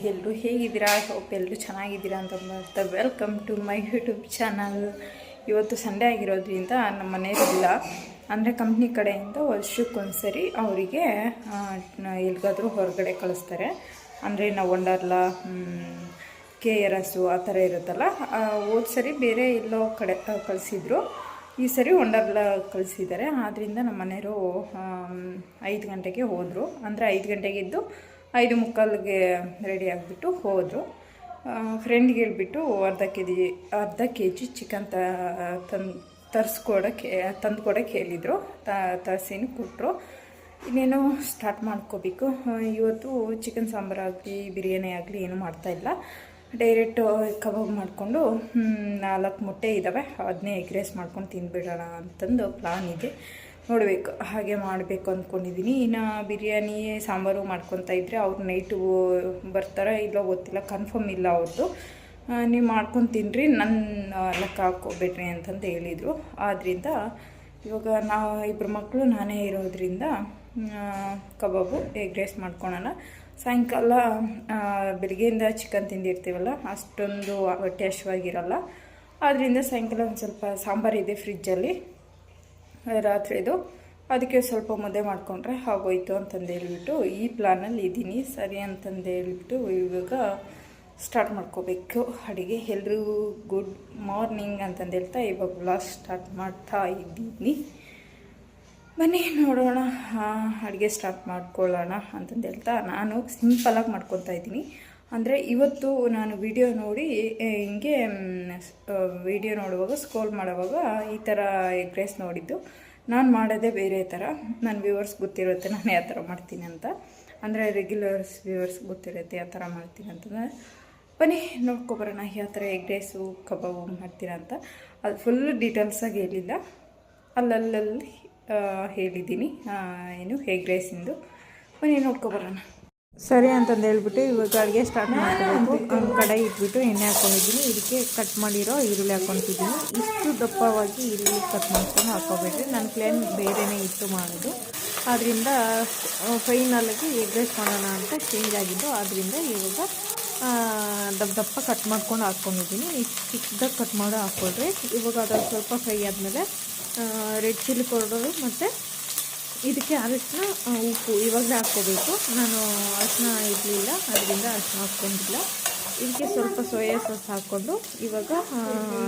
ಎಲ್ಲರೂ ಹೇಗಿದ್ದೀರಾ? ಹೋಪ್ ಎಲ್ಲರೂ ಚೆನ್ನಾಗಿದ್ದೀರಾ ಅಂತ welcome to my YouTube channel. ಇವತ್ತು ಸಂಡೇ ಆಗಿರೋದ್ರಿಂದ ನಮ್ಮ ಮನೆಯಲ್ಲಿಲ್ಲ, ಅಂದರೆ ಕಂಪ್ನಿ ಕಡೆಯಿಂದ ವರ್ಷಕ್ಕೊಂದ್ಸರಿ ಅವರಿಗೆ ಎಲ್ಲಿಗಾದರೂ ಹೊರಗಡೆ ಕಳಿಸ್ತಾರೆ. ಅಂದರೆ ನಾವು ವಂಡರ್ಲಾ, KRS ಆ ಥರ ಇರುತ್ತಲ್ಲ. ಹೋದ ಸರಿ ಬೇರೆ ಎಲ್ಲೋ ಕಡೆ ಕಳಿಸಿದ್ರು, ಈ ಸರಿ ವಂಡರ್ಲಾ ಕಳಿಸಿದ್ದಾರೆ. ಆದ್ದರಿಂದ ನಮ್ಮ ಮನೆಯವರು 5 ಗಂಟೆಗೆ ಹೋದರು. ಅಂದರೆ 5 ಗಂಟೆಗಿದ್ದು 5:45ಗೆ ರೆಡಿ ಆಗಿಬಿಟ್ಟು ಹೋದರು. ಫ್ರೆಂಡ್ಗೆ ಹೇಳ್ಬಿಟ್ಟು ಅರ್ಧ ಕೆ ಜಿ ಚಿಕನ್ ತಂದು ಕೊಡೋಕ್ಕೆ ಹೇಳಿದರು. ತರಿಸಿನೂ ಕೊಟ್ಟರು. ಇನ್ನೇನು ಸ್ಟಾರ್ಟ್ ಮಾಡ್ಕೋಬೇಕು. ಇವತ್ತು ಚಿಕನ್ ಸಾಂಬಾರಾಗಲಿ ಬಿರಿಯಾನಿ ಆಗಲಿ ಏನೂ ಮಾಡ್ತಾಯಿಲ್ಲ. ಡೈರೆಕ್ಟು ಕಬಾಬ್ ಮಾಡಿಕೊಂಡು 4 ಮೊಟ್ಟೆ ಇದ್ದಾವೆ, ಅದನ್ನೇ ಎಗ್ ರೈಸ್ ಮಾಡ್ಕೊಂಡು ತಿಂದುಬಿಡೋಣ ಅಂತಂದು ಪ್ಲಾನ್ ಇದೆ. ನೋಡಬೇಕು, ಹಾಗೆ ಮಾಡಬೇಕು ಅಂದ್ಕೊಂಡಿದ್ದೀನಿ. ಇನ್ನು ಬಿರಿಯಾನಿ ಸಾಂಬಾರು ಮಾಡ್ಕೊತಾ ಇದ್ದರೆ ಅವ್ರು ನೈಟು ಬರ್ತಾರೋ ಇಲ್ಲೋ ಗೊತ್ತಿಲ್ಲ, ಕನ್ಫರ್ಮ್ ಇಲ್ಲ ಅವ್ರದ್ದು. ನೀವು ಮಾಡ್ಕೊಂಡು ತಿನ್ನಿರಿ, ನನ್ನ ಲೆಕ್ಕ ಹಾಕ್ಕೋಬೇಡ್ರಿ ಅಂತಂದು ಹೇಳಿದರು. ಆದ್ದರಿಂದ ಇವಾಗ ನಾವು 2 ಮಕ್ಕಳು ನಾನೇ ಇರೋದ್ರಿಂದ ಕಬಾಬು ಎಗ್ ರೈಸ್ ಮಾಡ್ಕೊಳೋಣ. ಸಾಯಂಕಾಲ ಬೆಳಗ್ಗೆಯಿಂದ ಚಿಕನ್ ತಿಂದಿರ್ತೀವಲ್ಲ, ಅಷ್ಟೊಂದು ಹೊಟ್ಟೆ ಹಸಿವಾಗಿರಲ್ಲ. ಆದ್ದರಿಂದ ಸಾಯಂಕಾಲ ಒಂದು ಸ್ವಲ್ಪ ಸಾಂಬಾರಿದೆ ಫ್ರಿಜ್ಜಲ್ಲಿ ರಾತ್ರಿದು, ಅದಕ್ಕೆ ಸ್ವಲ್ಪ ಮುದ್ದೆ ಮಾಡಿಕೊಂಡ್ರೆ ಆಗೋಯ್ತು ಅಂತಂದು ಹೇಳ್ಬಿಟ್ಟು ಈ ಪ್ಲಾನಲ್ಲಿ ಇದ್ದೀನಿ. ಸರಿ ಅಂತಂದು ಹೇಳ್ಬಿಟ್ಟು ಇವಾಗ ಸ್ಟಾರ್ಟ್ ಮಾಡ್ಕೋಬೇಕು ಅಡುಗೆ. ಎಲ್ರಿಗೂ ಗುಡ್ ಮಾರ್ನಿಂಗ್ ಅಂತಂದು ಹೇಳ್ತಾ ಇವಾಗ ವ್ಲಾಗ್ ಸ್ಟಾರ್ಟ್ ಮಾಡ್ತಾ ಇದ್ದೀನಿ. ಬನ್ನಿ ನೋಡೋಣ, ಅಡುಗೆ ಸ್ಟಾರ್ಟ್ ಮಾಡ್ಕೊಳ್ಳೋಣ ಅಂತಂದು ಹೇಳ್ತಾ ನಾನು ಸಿಂಪಲಾಗಿ ಮಾಡ್ಕೊತಾ ಇದ್ದೀನಿ. ಅಂದರೆ ಇವತ್ತು ನಾನು ವಿಡಿಯೋ ನೋಡಿ ಹಿಂಗೆ ವಿಡಿಯೋ ನೋಡುವಾಗ ಸ್ಕ್ರೋಲ್ ಮಾಡುವಾಗ ಈ ಥರ ಎಗ್ ರೈಸ್ ನೋಡಿದ್ದು. ನಾನು ಮಾಡೋದೇ ಬೇರೆ ಥರ. ನನ್ನ ವ್ಯೂವರ್ಸ್ ಗೊತ್ತಿರುತ್ತೆ ನಾನು ಯಾವ ಥರ ಮಾಡ್ತೀನಿ ಅಂತ, ಅಂದರೆ ರೆಗ್ಯುಲರ್ಸ್ ವ್ಯೂವರ್ಸ್ ಗೊತ್ತಿರುತ್ತೆ ಯಾವ ಥರ ಮಾಡ್ತೀನಿ ಅಂತಂದರೆ. ಬನ್ನಿ ನೋಡ್ಕೊಬರೋಣ ಯಾವ ಥರ ಎಗ್ ರೈಸು ಕಬಾಬು ಮಾಡ್ತೀರಾ ಅಂತ. ಅದು ಫುಲ್ ಡೀಟೇಲ್ಸಾಗಿ ಹೇಳಿಲ್ಲ, ಅಲ್ಲಲ್ಲಿ ಹೇಳಿದ್ದೀನಿ ಏನು ಎಗ್ ರೈಸಿಂದು. ಬನ್ನಿ ನೋಡ್ಕೊಬರೋಣ. ಸರಿ ಅಂತಂದು ಹೇಳ್ಬಿಟ್ಟು ಇವಾಗ ಅಡುಗೆ ಸ್ಟಾರ್ಟ್ ಮಾಡಬೇಕು. ಒಂದು ಕಡಾಯಿ ಇಟ್ಬಿಟ್ಟು ಎಣ್ಣೆ ಹಾಕ್ಕೊಂಡಿದ್ದೀನಿ. ಇದಕ್ಕೆ ಕಟ್ ಮಾಡಿರೋ ಈರುಳ್ಳಿ ಹಾಕ್ಕೊತಿದ್ದೀನಿ. ಇಷ್ಟು ದಪ್ಪವಾಗಿ ಈರುಳ್ಳಿ ಕಟ್ ಮಾಡ್ಕೊಂಡು ಹಾಕ್ಕೋಬೇಡ್ರಿ, ನನ್ನ ಪ್ಲ್ಯಾನ್ ಬೇರೆಯೇ ಇತ್ತು ಮಾಡೋದು. ಆದ್ದರಿಂದ ಫೈನಲಾಗಿ ಎಗ್ ರೈಸ್ ಮಾಡೋಣ ಅಂತ ಚೇಂಜ್ ಆಗಿದ್ದು. ಆದ್ದರಿಂದ ಇವಾಗ ದಪ್ಪ ಕಟ್ ಮಾಡ್ಕೊಂಡು ಹಾಕ್ಕೊಂಡಿದ್ದೀನಿ. ಇಷ್ಟು ಚಿಕ್ಕದಾಗಿ ಕಟ್ ಮಾಡಿ ಹಾಕ್ಕೊಳ್ರಿ. ಇವಾಗ ಅದು ಸ್ವಲ್ಪ ಫ್ರೈ ಆದಮೇಲೆ ರೆಡ್ ಚಿಲ್ಲಿ ಪೌಡರು ಮತ್ತು ಇದಕ್ಕೆ ಅರಿಶಿನ ಉಪ್ಪು ಇವಾಗಲೇ ಹಾಕ್ಕೋಬೇಕು. ನಾನು ಅರಿಶಿನ ಇರಲಿಲ್ಲ, ಅದರಿಂದ ಅರಿಶಿನ ಹಾಕ್ಕೊಂಡಿಲ್ಲ. ಇದಕ್ಕೆ ಸ್ವಲ್ಪ ಸೋಯಾ ಸಾಸ್ ಹಾಕ್ಕೊಂಡು ಇವಾಗ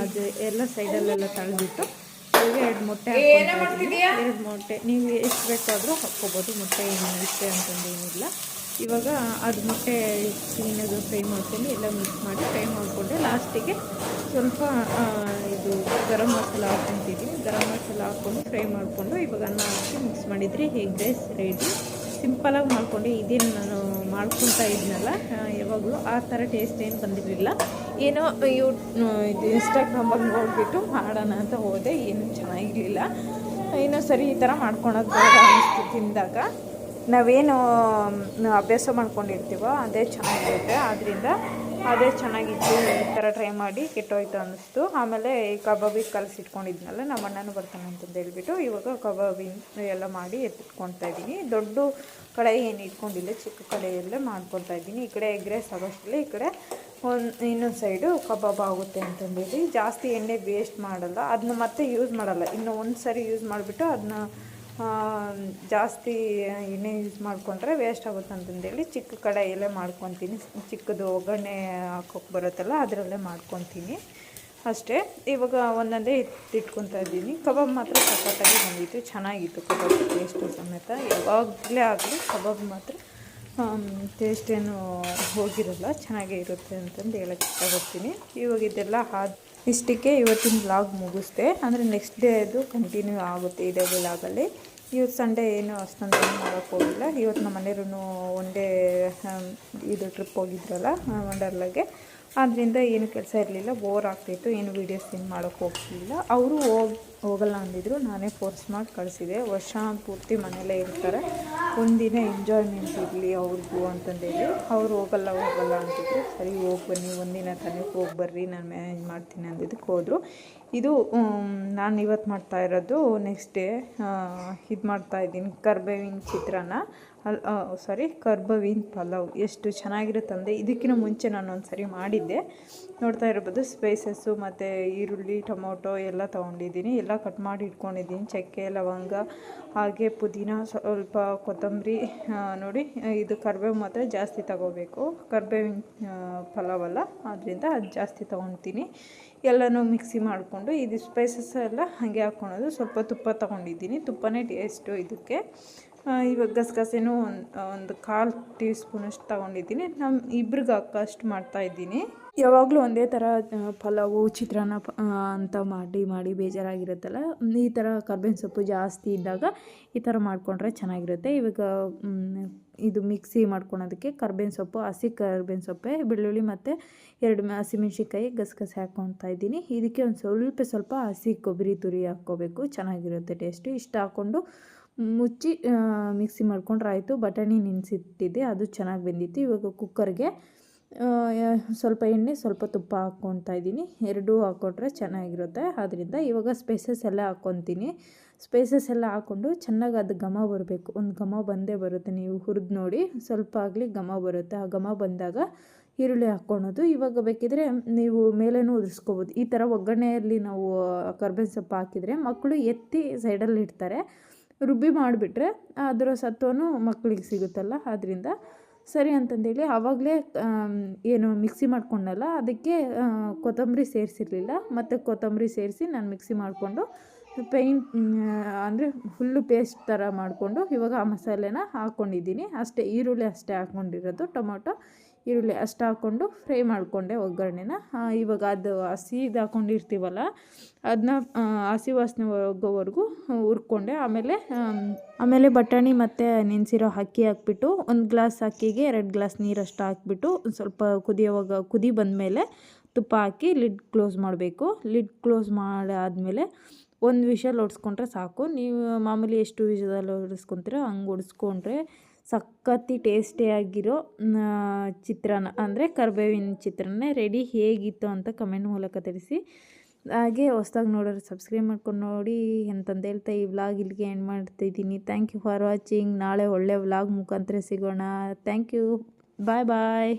ಅದು ಎಲ್ಲ ಸೈಡಲ್ಲೆಲ್ಲ ತಳೆದ್ಬಿಟ್ಟು ಇವಾಗ 2 ಮೊಟ್ಟೆ ಹಾಕ್ಕೊಂಡಿದ್ದೀನಿ. 2 ಮೊಟ್ಟೆ ನೀವು ಎಷ್ಟು ಬೇಕಾದರೂ ಹಾಕ್ಕೋಬೋದು, ಮೊಟ್ಟೆ ಏನು ಇಷ್ಟೇ ಅಂತಂದೇನಿಲ್ಲ. ಇವಾಗ ಅದು ಮೊಟ್ಟೆ ಕ್ಲೀನಾಗಿ ಫ್ರೈ ಮಾಡ್ಕೊಂಡು ಎಲ್ಲ ಮಿಕ್ಸ್ ಮಾಡಿ ಫ್ರೈ ಮಾಡಿಕೊಂಡೆ. ಲಾಸ್ಟಿಗೆ ಸ್ವಲ್ಪ ಇದು ಗರಂ ಮಸಾಲ ಹಾಕ್ಕೊತಿದ್ದೀನಿ. ಗರಂ ಮಸಾಲ ಹಾಕ್ಕೊಂಡು ಫ್ರೈ ಮಾಡಿಕೊಂಡು ಇವಾಗ ಅನ್ನ ಹಾಕಿ ಮಿಕ್ಸ್ ಮಾಡಿದರೆ ಎಗ್ ರೈಸ್ ರೆಡಿ. ಸಿಂಪಲಾಗಿ ಮಾಡಿಕೊಂಡು ಇದೇನು ನಾನು ಮಾಡ್ಕೊತಾ ಇದ್ನಲ್ಲ ಯಾವಾಗಲೂ ಆ ಥರ ಟೇಸ್ಟ್ ಏನು ಬಂದಿರಲಿಲ್ಲ. ಏನೋ ಇದು ಇನ್ಸ್ಟಾಗ್ರಾಮಾಗಿ ನೋಡಿಬಿಟ್ಟು ಮಾಡೋಣ ಅಂತ ಹೋದೆ, ಏನೂ ಚೆನ್ನಾಗಿರಲಿಲ್ಲ. ಏನೋ ಸರಿ ಈ ಥರ ಮಾಡ್ಕೊಳೋದು ಬೇಡ ಅನ್ನಿಸ್ತು. ತಿಂದಾಗ ನಾವೇನು ಅಭ್ಯಾಸ ಮಾಡ್ಕೊಂಡಿರ್ತೀವೋ ಅದೇ ಚೆನ್ನಾಗಿರುತ್ತೆ. ಆದ್ದರಿಂದ ಅದೇ ಚೆನ್ನಾಗಿತ್ತು, ಈ ಥರ ಟ್ರೈ ಮಾಡಿ ಕೆಟ್ಟೋಯ್ತು ಅನ್ನಿಸ್ತು. ಆಮೇಲೆ ಈ ಕಬಾಬಿಗೆ ಕಲಸಿಟ್ಕೊಂಡಿದ್ನಲ್ಲ, ನಮ್ಮ ಅಣ್ಣನೂ ಬರ್ತಾನೆ ಅಂತಂದು ಹೇಳ್ಬಿಟ್ಟು ಇವಾಗ ಕಬಾಬಿನ ಎಲ್ಲ ಮಾಡಿ ಎತ್ತಿಟ್ಕೊತಾ ಇದ್ದೀನಿ. ದೊಡ್ಡ ಕಡಾಯಿ ಏನು ಇಟ್ಕೊಂಡಿಲ್ಲ, ಚಿಕ್ಕ ಕಡೆಯಲ್ಲೇ ಮಾಡ್ಕೊತಾ ಇದ್ದೀನಿ. ಈ ಕಡೆ ಎಗ್ ರೈಸ್ ಆಗೋಷ್ಟರಲ್ಲಿ ಈ ಕಡೆ ಇನ್ನೊಂದು ಸೈಡು ಕಬಾಬ್ ಆಗುತ್ತೆ ಅಂತಂದೇಳಿ ಜಾಸ್ತಿ ಎಣ್ಣೆ ವೇಸ್ಟ್ ಮಾಡಲ್ಲ, ಅದನ್ನ ಮತ್ತೆ ಯೂಸ್ ಮಾಡಲ್ಲ. ಇನ್ನು ಒಂದು ಸರಿ ಯೂಸ್ ಮಾಡಿಬಿಟ್ಟು ಅದನ್ನ ಜಾಸ್ತಿ ಎಣ್ಣೆ ಯೂಸ್ ಮಾಡಿಕೊಂಡ್ರೆ ವೇಸ್ಟ್ ಆಗುತ್ತೆ ಅಂತಂದೇಳಿ ಚಿಕ್ಕ ಕಡಾಯಲ್ಲೇ ಮಾಡ್ಕೊತೀನಿ. ಚಿಕ್ಕದು ಒಗ್ಗರಣೆ ಹಾಕೋಕೆ ಬರುತ್ತಲ್ಲ ಅದರಲ್ಲೇ ಮಾಡ್ಕೊತೀನಿ. ಅಷ್ಟೇ. ಇವಾಗ ಒಂದೊಂದೇ ಎತ್ತಿಟ್ಕೊತಾ ಇದ್ದೀನಿ. ಕಬಾಬ್ ಮಾತ್ರ ಸಖತ್ತಾಗಿ ಬಂದಿತ್ತು, ಚೆನ್ನಾಗಿತ್ತು ಕಬಾಬ್ ಟೇಸ್ಟು ಸಮೇತ. ಯಾವಾಗಲೇ ಆಗಲಿ ಕಬಾಬ್ ಮಾತ್ರ ಟೇಸ್ಟ್ ಏನು ಹೋಗಿರಲ್ಲ, ಚೆನ್ನಾಗೇ ಇರುತ್ತೆ ಅಂತಂದು ಹೇಳೋಕ್ಕೆ ಇಷ್ಟಪಡ್ತೀನಿ. ಇವಾಗ ಇದೆಲ್ಲ ಇಷ್ಟಕ್ಕೆ ಇವತ್ತಿನ ವ್ಲಾಗ್ ಮುಗಿಸ್ದೆ. ಅಂದರೆ ನೆಕ್ಸ್ಟ್ ಡೇ ಅದು ಕಂಟಿನ್ಯೂ ಆಗುತ್ತೆ ಇದೇ ವ್ಲಾಗಲ್ಲಿ. ಇವತ್ತು ಸಂಡೇ ಏನು ಅಷ್ಟೊಂದು ಏನು ಮಾಡೋಕ್ಕೆ ಹೋಗಿಲ್ಲ. ಇವತ್ತು ನಮ್ಮ ಮನೆಯವರು ಒನ್ ಡೇ ಇದು ಟ್ರಿಪ್ ಹೋಗಿದ್ರಲ್ಲ ವಂಡರ್ಲಾಗೆ, ಆದ್ದರಿಂದ ಏನು ಕೆಲಸ ಇರಲಿಲ್ಲ, ಬೋರ್ ಆಗ್ತಿತ್ತು, ಏನು ವೀಡಿಯೋಸ್ ಏನು ಮಾಡೋಕ್ಕೆ ಹೋಗ್ತಿಲ್ಲ. ಅವರು ಹೋಗಲ್ಲ ಅಂದಿದ್ರು, ನಾನೇ ಫೋರ್ಸ್ ಮಾಡಿ ಕಳಿಸಿದೆ. ವರ್ಷ ಪೂರ್ತಿ ಮನೆಯಲ್ಲೇ ಇರ್ತಾರೆ, ಒಂದಿನ ಎಂಜಾಯ್ಮೆಂಟ್ ಇರಲಿ ಅವ್ರಿಗೂ ಅಂತಂದೇಳಿ ಅವರು ಹೋಗಲ್ಲ ಅಂತಿದ್ರು. ಸರಿ ಹೋಗಿ ಬನ್ನಿ, ಒಂದಿನ ತಾನೇ ಹೋಗಿ ಬರ್ರಿ, ನಾನು ಮ್ಯಾನೇಜ್ ಮಾಡ್ತೀನಿ ಅಂದಿದ್ದಕ್ಕೆ ಹೋದರು. ಇದು ನಾನು ಇವತ್ತು ಮಾಡ್ತಾ ಇರೋದು ನೆಕ್ಸ್ಟ್ ಡೇ ಇದು ಮಾಡ್ತಾಯಿದ್ದೀನಿ, ಕರ್ಬೇವಿನ ಚಿತ್ರಾನ್ನ ಕರ್ಬೇವಿನ ಪಲಾವ್. ಎಷ್ಟು ಚೆನ್ನಾಗಿರುತ್ತಂದರೆ ಇದಕ್ಕಿಂತ ಮುಂಚೆ ನಾನು ಒಂದು ಸರಿ ಮಾಡಿದ್ದೆ, ನೋಡ್ತಾ ಇರ್ಬೋದು. ಸ್ಪೈಸಸ್ಸು ಮತ್ತು ಈರುಳ್ಳಿ, ಟೊಮೊಟೊ ಎಲ್ಲ ತೊಗೊಂಡಿದ್ದೀನಿ, ಎಲ್ಲ ಕಟ್ ಮಾಡಿ ಇಟ್ಕೊಂಡಿದ್ದೀನಿ. ಚಕ್ಕೆ, ಲವಂಗ, ಹಾಗೆ ಪುದೀನ, ಸ್ವಲ್ಪ ಕೊತ್ತಂಬರಿ. ನೋಡಿ, ಇದು ಕರ್ಬೇವು ಮಾತ್ರ ಜಾಸ್ತಿ ತಗೋಬೇಕು, ಕರ್ಬೇವಿನ ಪಲಾವಲ್ಲ, ಆದ್ದರಿಂದ ಅದು ಜಾಸ್ತಿ ತೊಗೊತೀನಿ. ಎಲ್ಲನೂ ಮಿಕ್ಸಿ ಮಾಡಿಕೊಂಡು ಇದು ಸ್ಪೈಸಸ್ ಎಲ್ಲ ಹಾಗೆ ಹಾಕ್ಕೊಳೋದು. ಸ್ವಲ್ಪ ತುಪ್ಪ ತೊಗೊಂಡಿದ್ದೀನಿ, ತುಪ್ಪನೇ ಟೇಸ್ಟು ಇದಕ್ಕೆ. ಇವಾಗ ಗಸಗಸೆನೂ ಒಂದು 1/4 ಟೀ ಸ್ಪೂನಷ್ಟು ತೊಗೊಂಡಿದ್ದೀನಿ. ನಮ್ಮ ಇಬ್ರಿಗೆ ಅಷ್ಟು ಮಾಡ್ತಾಯಿದ್ದೀನಿ. ಯಾವಾಗಲೂ ಒಂದೇ ಥರ ಪಲಾವು, ಚಿತ್ರಾನ್ನ ಅಂತ ಮಾಡಿ ಬೇಜಾರಾಗಿರುತ್ತಲ್ಲ, ಈ ಥರ ಕರ್ಬೇವಿನ ಸೊಪ್ಪು ಜಾಸ್ತಿ ಇದ್ದಾಗ ಈ ಥರ ಮಾಡಿಕೊಂಡ್ರೆ ಚೆನ್ನಾಗಿರುತ್ತೆ. ಇವಾಗ ಇದು ಮಿಕ್ಸಿ ಮಾಡ್ಕೊಳೋದಕ್ಕೆ ಕರ್ಬೇವಿನ ಸೊಪ್ಪು, ಹಸಿ ಕರ್ಬೇವಿನ ಸೊಪ್ಪೆ, ಬೆಳ್ಳುಳ್ಳಿ ಮತ್ತು 2 ಹಸಿಮೆಣ್ಸಿನ್ಕಾಯಿ, ಗಸಗಸೆ ಹಾಕ್ಕೊತಾ ಇದ್ದೀನಿ. ಇದಕ್ಕೆ ಒಂದು ಸ್ವಲ್ಪ ಹಸಿ ಕೊಬ್ಬರಿ ತುರಿ ಹಾಕ್ಕೋಬೇಕು, ಚೆನ್ನಾಗಿರುತ್ತೆ ಟೇಸ್ಟು. ಇಷ್ಟು ಹಾಕ್ಕೊಂಡು ಮುಚ್ಚಿ ಮಿಕ್ಸಿ ಮಾಡ್ಕೊಂಡ್ರೆ ಆಯಿತು. ಬಟಾಣಿ ನೆನೆಸಿಟ್ಟಿದ್ದೆ, ಅದು ಚೆನ್ನಾಗಿ ಬೆಂದಿತ್ತು. ಇವಾಗ ಕುಕ್ಕರ್ಗೆ ಸ್ವಲ್ಪ ಎಣ್ಣೆ, ಸ್ವಲ್ಪ ತುಪ್ಪ ಹಾಕ್ಕೊತಾ ಇದ್ದೀನಿ. ಎರಡೂ ಹಾಕ್ಕೊಂಡ್ರೆ ಚೆನ್ನಾಗಿರುತ್ತೆ. ಆದ್ದರಿಂದ ಇವಾಗ ಸ್ಪೈಸಸ್ ಎಲ್ಲ ಹಾಕ್ಕೊತೀನಿ. ಸ್ಪೈಸಸ್ ಎಲ್ಲ ಹಾಕ್ಕೊಂಡು ಚೆನ್ನಾಗಿ ಅದು ಘಮ ಬರಬೇಕು, ಒಂದು ಘಮ ಬಂದೇ ಬರುತ್ತೆ. ನೀವು ಹುರಿದು ನೋಡಿ, ಸ್ವಲ್ಪ ಆಗಲಿ ಘಮ ಬರುತ್ತೆ. ಆ ಘಮ ಬಂದಾಗ ಈರುಳ್ಳಿ ಹಾಕ್ಕೊಳೋದು. ಇವಾಗ ಬೇಕಿದ್ರೆ ನೀವು ಮೇಲೇನೂ ಉದುರಿಸ್ಕೋಬೋದು. ಈ ಥರ ಒಗ್ಗರಣೆಯಲ್ಲಿ ನಾವು ಕರ್ಬೇವಿನ ಸೊಪ್ಪು ಹಾಕಿದರೆ ಮಕ್ಕಳು ಎತ್ತಿ ಸೈಡಲ್ಲಿ ಇಡ್ತಾರೆ. ರುಬ್ಬಿ ಮಾಡಿಬಿಟ್ರೆ ಅದರ ಸತ್ವನೂ ಮಕ್ಕಳಿಗೆ ಸಿಗುತ್ತಲ್ಲ, ಆದ್ದರಿಂದ ಸರಿ ಅಂತಂದೇಳಿ ಆವಾಗಲೇ ಏನು ಮಿಕ್ಸಿ ಮಾಡ್ಕೊಂಡಲ್ಲ, ಅದಕ್ಕೆ ಕೊತ್ತಂಬರಿ ಸೇರಿಸಿರಲಿಲ್ಲ. ಮತ್ತು ಕೊತ್ತಂಬರಿ ಸೇರಿಸಿ ನಾನು ಮಿಕ್ಸಿ ಮಾಡಿಕೊಂಡು ಅಂದರೆ ಫುಲ್ಲು ಪೇಸ್ಟ್ ಥರ ಮಾಡಿಕೊಂಡು ಇವಾಗ ಆ ಮಸಾಲೆನ ಹಾಕ್ಕೊಂಡಿದ್ದೀನಿ. ಅಷ್ಟೇ, ಈರುಳ್ಳಿ ಅಷ್ಟೇ ಹಾಕ್ಕೊಂಡಿರೋದು, ಟೊಮೊಟೊ, ಈರುಳ್ಳಿ ಅಷ್ಟು ಹಾಕ್ಕೊಂಡು ಫ್ರೈ ಮಾಡಿಕೊಂಡೆ ಒಗ್ಗರಣೆನ. ಇವಾಗ ಅದು ಹಸಿದು ಹಾಕ್ಕೊಂಡಿರ್ತೀವಲ್ಲ, ಅದನ್ನ ಹಸಿ ವಾಸನೆ ಹೋಗೋವರೆಗೂ ಹುರ್ಕೊಂಡೆ. ಆಮೇಲೆ ಬಟಾಣಿ ಮತ್ತು ನೆನೆಸಿರೋ ಅಕ್ಕಿ ಹಾಕ್ಬಿಟ್ಟು, 1 ಗ್ಲಾಸ್ ಅಕ್ಕಿಗೆ 2 ಗ್ಲಾಸ್ ನೀರಷ್ಟು ಹಾಕ್ಬಿಟ್ಟು ಸ್ವಲ್ಪ ಕುದಿ ಬಂದಮೇಲೆ ತುಪ್ಪ ಹಾಕಿ ಲಿಡ್ ಕ್ಲೋಸ್ ಮಾಡಬೇಕು. ಲಿಡ್ ಕ್ಲೋಸ್ ಮಾಡಾದಮೇಲೆ 1 ವಿಷಲ್ ಹೊಡ್ಸ್ಕೊಂಡ್ರೆ ಸಾಕು. ನೀವು ಮಾಮೂಲಿ ಎಷ್ಟು ವಿಷಲ್ ಹೊಡಿಸ್ಕೊತೀರೋ ಹಂಗೆ ಹೊಡಿಸ್ಕೊಂಡ್ರೆ ಸಖತ್ತು ಟೇಸ್ಟಿಯಾಗಿರೋ ಚಿತ್ರಾನ್ನ ಅಂದರೆ ಕರ್ಬೇವಿನ ಚಿತ್ರಾನ್ನ ರೆಡಿ. ಹೇಗಿತ್ತು ಅಂತ ಕಮೆಂಟ್ ಮೂಲಕ ತಿಳಿಸಿ. ಹಾಗೆ ಹೊಸ್ದಾಗಿ ನೋಡೋರು ಸಬ್ಸ್ಕ್ರೈಬ್ ಮಾಡ್ಕೊಂಡು ನೋಡಿ ಅಂತಂದು ಹೇಳ್ತಾ ಈ ವ್ಲಾಗ್ ಇಲ್ಲಿಗೆ ಎಂಡ್ ಮಾಡ್ತಾಯಿದ್ದೀನಿ. Thank you for watching. ನಾಳೆ ಒಳ್ಳೆ ವ್ಲಾಗ್ ಮುಖಾಂತರ ಸಿಗೋಣ. Thank you, bye bye.